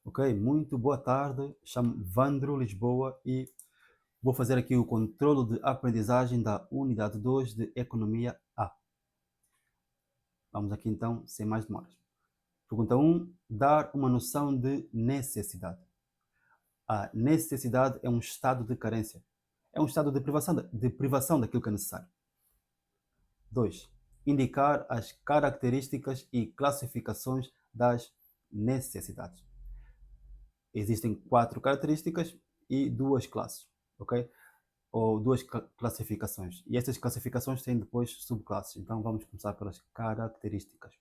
Ok, muito boa tarde. Chamo Vandro Lisboa e vou fazer aqui o controlo de aprendizagem da unidade 2 de Economia A. Vamos aqui então, sem mais demoras. Pergunta 1. Dar uma noção de necessidade. A necessidade é um estado de carência. É um estado de privação daquilo que é necessário. 2. Indicar as características e classificações das necessidades. Existem 4 características e 2 classes, ok? Ou 2 classificações. E essas classificações têm depois subclasses. Então vamos começar pelas características.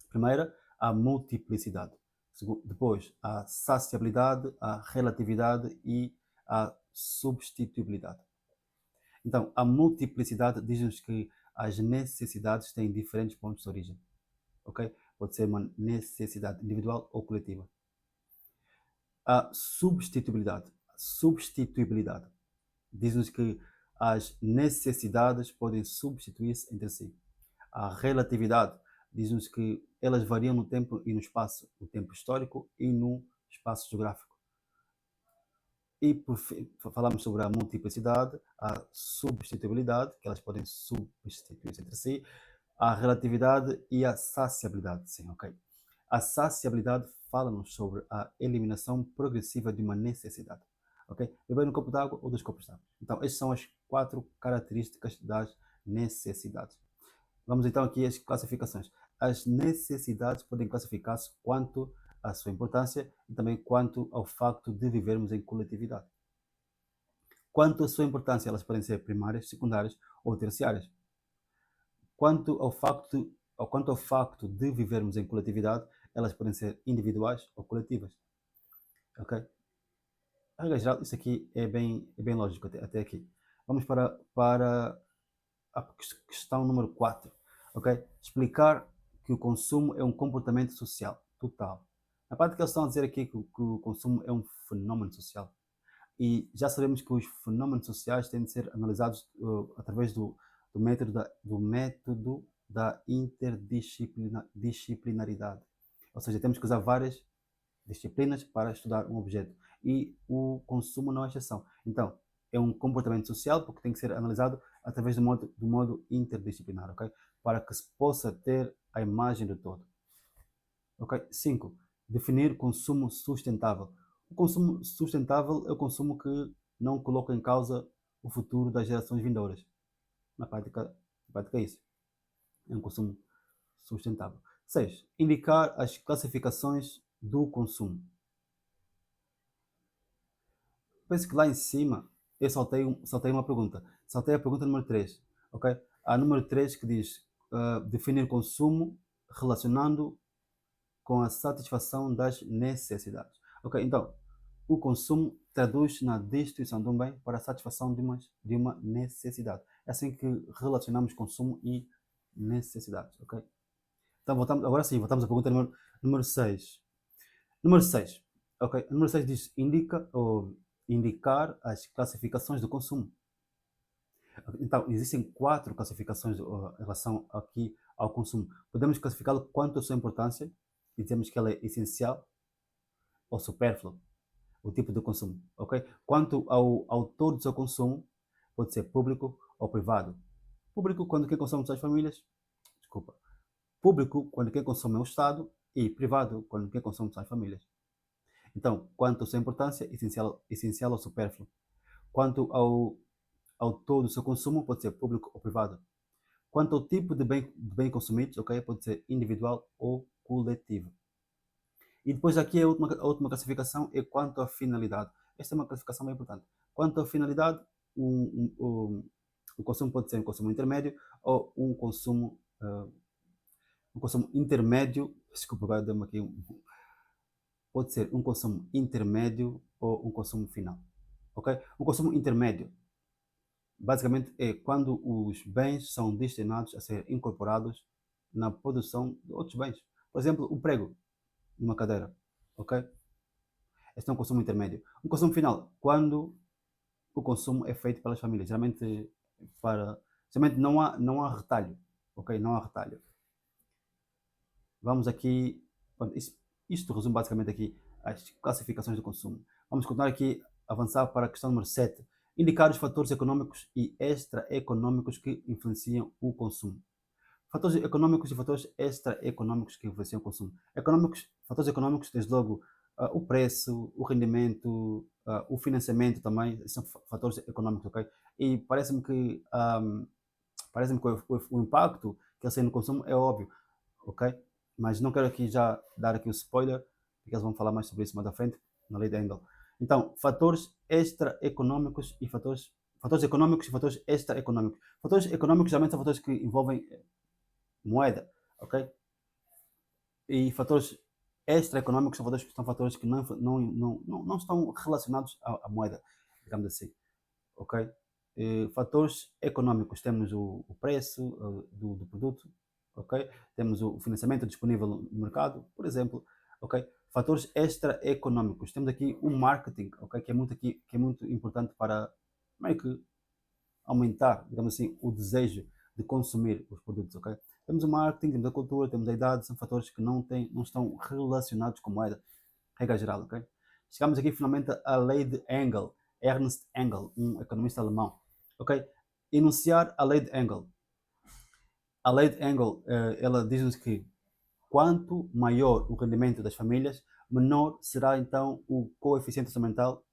Primeira, a multiplicidade. Depois, a saciabilidade, a relatividade e a substituibilidade. Então, a multiplicidade diz-nos que as necessidades têm diferentes pontos de origem, ok? Pode ser uma necessidade individual ou coletiva. A substituibilidade diz-nos que as necessidades podem substituir-se entre si. A relatividade diz-nos que elas variam no tempo e no espaço, no tempo histórico e no espaço geográfico. E por fim, falamos sobre a multiplicidade, a substituibilidade, que elas podem substituir-se entre si, a relatividade e a saciabilidade. Sim, ok. A saciabilidade fala-nos sobre a eliminação progressiva de uma necessidade. Ok? Beber um copo d'água ou 2 copos d'água. Então, estas são as 4 características das necessidades. Vamos então aqui às classificações. As necessidades podem classificar-se quanto à sua importância e também quanto ao facto de vivermos em coletividade. Quanto à sua importância, elas podem ser primárias, secundárias ou terciárias. Quanto ao facto de vivermos em coletividade, elas podem ser individuais ou coletivas. Ok? A regra geral, isso aqui é bem lógico até aqui. Vamos para a questão número 4. Ok? Explicar que o consumo é um comportamento social total. Na prática, eles estão a dizer aqui que o consumo é um fenómeno social. E já sabemos que os fenómenos sociais têm de ser analisados através do método da interdisciplinaridade. Ou seja, temos que usar várias disciplinas para estudar um objeto. E o consumo não é exceção. Então, é um comportamento social porque tem que ser analisado através do modo interdisciplinar, ok? Para que se possa ter a imagem do todo. Ok? 5. Definir consumo sustentável. O consumo sustentável é o consumo que não coloca em causa o futuro das gerações vindouras. Na prática é isso. É um consumo sustentável. 6. Indicar as classificações do consumo. Penso que lá em cima eu saltei uma pergunta. Saltei a pergunta número 3. Ok? A número 3 que diz definir consumo relacionando com a satisfação das necessidades. Ok? Então, o consumo traduz na destruição de um bem para a satisfação de uma necessidade. É assim que relacionamos consumo e necessidades. Ok? Então, agora sim, voltamos à pergunta número 6. Número 6. Ok? Número 6 diz indicar as classificações do consumo. Então, existem 4 classificações em relação aqui ao consumo. Podemos classificá-lo quanto à sua importância e dizemos que ela é essencial ou supérfluo, o tipo de consumo, ok? Quanto ao autor do seu consumo, pode ser público ou privado. Público quando quem consome são as famílias, desculpa. Público quando quem consome é o Estado e privado quando quem consome são as famílias. Então, quanto à sua importância, essencial ou supérfluo. Quanto ao autor do seu consumo, pode ser público ou privado. Quanto ao tipo de bem consumido, ok? Pode ser individual ou coletivo. E depois aqui a última classificação é quanto à finalidade. Esta é uma classificação bem importante. Quanto à finalidade, o consumo pode ser um consumo intermédio ou um consumo intermédio. Desculpa, agora deu-me aqui pode ser um consumo intermédio ou um consumo final. Ok? Um consumo intermédio basicamente é quando os bens são destinados a ser incorporados na produção de outros bens. Por exemplo, o prego numa cadeira. Ok? Este é um consumo intermédio. Um consumo final, quando o consumo é feito pelas famílias. Geralmente não há retalho. Ok? Não há retalho. Vamos aqui. Pronto, Isto resume basicamente aqui as classificações do consumo. Vamos continuar aqui, avançar para a questão número 7. Indicar os fatores econômicos e extraeconômicos que influenciam o consumo. Fatores econômicos e fatores extraeconômicos que influenciam o consumo. Fatores econômicos, desde logo, o preço, o rendimento, o financiamento também, são fatores econômicos, ok? E parece-me que o impacto que eles têm no consumo é óbvio, ok? Mas não quero aqui já dar aqui o spoiler, porque eles vão falar mais sobre isso mais à frente, na lei de Engel. Então, fatores extraeconômicos e fatores econômicos e fatores extraeconômicos. Fatores econômicos geralmente são fatores que envolvem moeda, ok? E fatores extraeconômicos são fatores que não estão relacionados à moeda, digamos assim, ok? Fatores econômicos, temos o preço do produto, ok? Temos o financiamento disponível no mercado, por exemplo, ok? Fatores extraeconômicos, temos aqui o marketing, ok? Que é muito importante para meio que aumentar, digamos assim, o desejo de consumir os produtos, ok? Temos o marketing, temos a cultura, temos a idade, são fatores que não estão relacionados com moeda, regra geral, ok? Chegamos aqui finalmente à lei de Engel, Ernst Engel, um economista alemão, ok? Enunciar a lei de Engel. A lei de Engel, ela diz-nos que quanto maior o rendimento das famílias, menor será então o coeficiente orçamental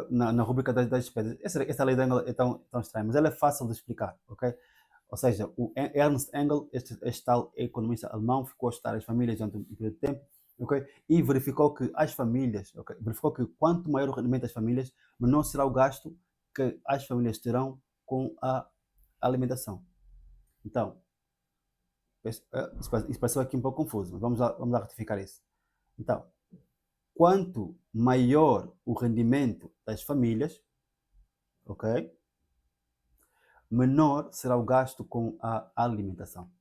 na rubrica das despesas. Essa lei de Engel é tão estranha, mas ela é fácil de explicar, ok? Ou seja, o Ernst Engel, este tal economista alemão, ficou a estudar as famílias durante um período de tempo, ok? E verificou que as famílias, ok? Verificou que quanto maior o rendimento das famílias, menor será o gasto que as famílias terão com a alimentação. Então, isso pareceu aqui um pouco confuso, mas vamos lá retificar isso. Então, quanto maior o rendimento das famílias, ok? Menor será o gasto com a alimentação.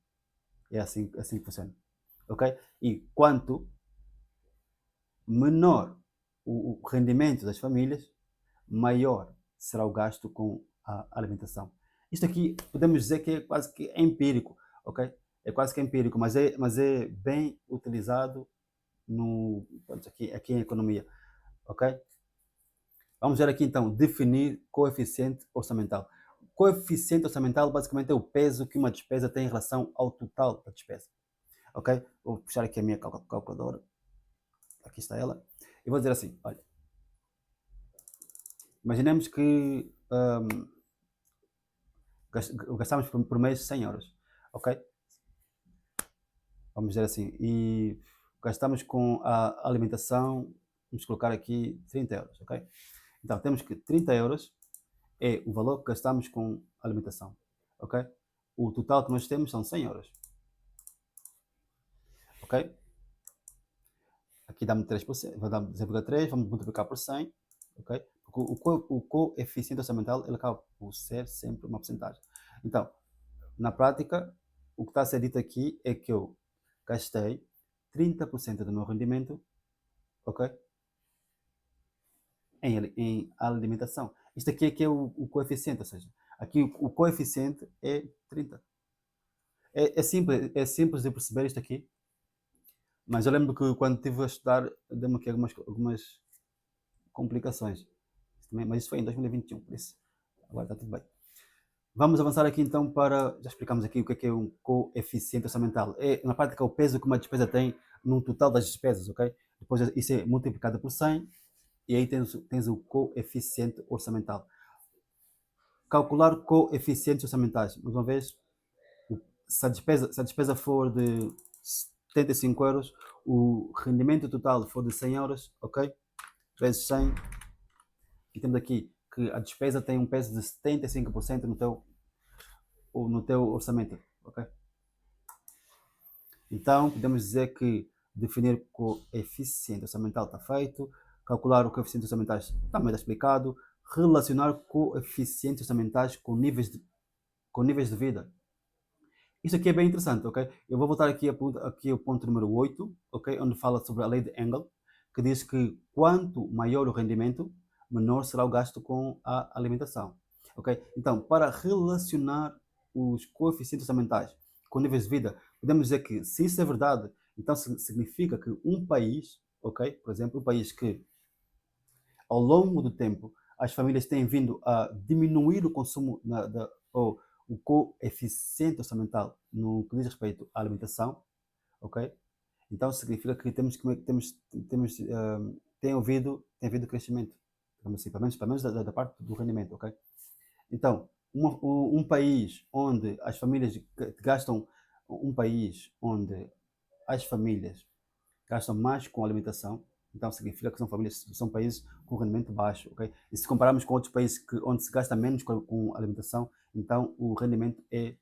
É assim que funciona, ok? E quanto menor o rendimento das famílias, maior será o gasto com a alimentação. Isto aqui podemos dizer que é quase que empírico, ok? É quase que empírico, mas é bem utilizado aqui em economia, ok? Vamos ver aqui então, definir coeficiente orçamental. Coeficiente orçamental basicamente é o peso que uma despesa tem em relação ao total da despesa, ok? Vou puxar aqui a minha calculadora, aqui está ela, e vou dizer assim, olha, imaginemos que gastamos por mês 100 euros, ok? Vamos dizer assim, e gastamos com a alimentação, vamos colocar aqui 30 euros, ok? Então temos que 30 euros é o valor que gastamos com alimentação, ok? O total que nós temos são 100 euros, ok? Aqui dá-me 3%, vai dar 0,3, vamos multiplicar por 100, ok? Porque o coeficiente orçamental ele acaba por ser sempre uma porcentagem. Então, na prática, o que está a ser dito aqui é que eu gastei 30% do meu rendimento, ok? Em alimentação. Isto aqui é que é o coeficiente, ou seja, aqui o coeficiente é 30. É simples de perceber isto aqui, mas eu lembro que quando estive a estudar, deu-me aqui algumas complicações. Mas isso foi em 2021, por isso agora está tudo bem. Vamos avançar aqui então para. Já explicamos aqui o que é um coeficiente orçamental. Na prática, é o peso que uma despesa tem no total das despesas, ok? Depois isso é multiplicado por 100 e aí tens o coeficiente orçamental. Calcular coeficientes orçamentais. Mais uma vez, se a despesa for de 75 euros, o rendimento total for de 100 euros, ok? Vezes 100, e temos aqui que a despesa tem um peso de 75% no teu orçamento, ok? Então, podemos dizer que definir o coeficiente orçamental está feito, calcular o coeficiente orçamental também está explicado, relacionar coeficientes orçamentais com níveis de vida. Isso aqui é bem interessante, ok? Eu vou voltar aqui ao ponto número 8, ok? Onde fala sobre a lei de Engel, que diz que quanto maior o rendimento, menor será o gasto com a alimentação, ok? Então, para relacionar os coeficientes orçamentais com níveis de vida, podemos dizer que, se isso é verdade, então significa que um país, ok? Por exemplo, um país que, ao longo do tempo, as famílias têm vindo a diminuir o consumo, ou o coeficiente orçamental no que diz respeito à alimentação, ok? Então significa que tem havido crescimento, digamos assim, pelo menos da parte do rendimento, ok? Então, um país onde as famílias gastam, um país onde as famílias gastam mais com alimentação, então significa que são países com rendimento baixo, ok? E se compararmos com outros países onde se gasta menos com alimentação, então o rendimento é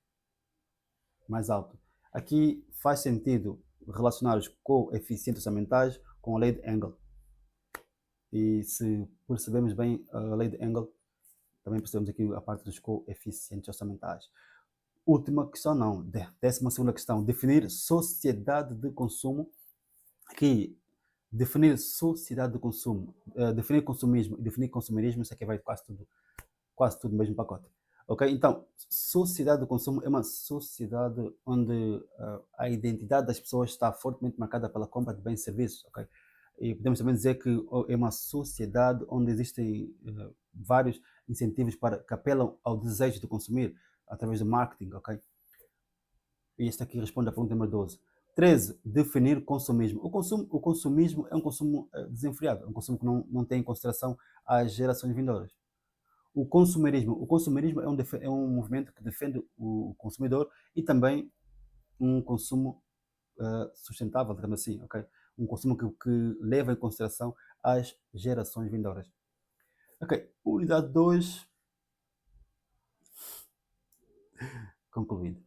mais alto. Aqui faz sentido relacionar os coeficientes orçamentais com a lei de Engel. E se percebemos bem a lei de Engel, também percebemos aqui a parte dos coeficientes orçamentais. Última questão, não. 12ª questão. Definir sociedade de consumo. Aqui, definir sociedade de consumo, definir consumismo e definir consumerismo, isso aqui vai quase tudo no mesmo pacote. Ok? Então, sociedade de consumo é uma sociedade onde a identidade das pessoas está fortemente marcada pela compra de bens e serviços. Ok? E podemos também dizer que é uma sociedade onde existem vários incentivos que apelam ao desejo de consumir através do marketing. Ok? E este aqui responde à pergunta número 12. 13. Definir consumismo. O consumismo é um consumo desenfreado, é um consumo que não tem em consideração as gerações vindouras. O consumerismo é um movimento que defende o consumidor e também um consumo sustentável, digamos assim, ok? Um consumo que leva em consideração as gerações vindouras. Ok, unidade 2, concluído.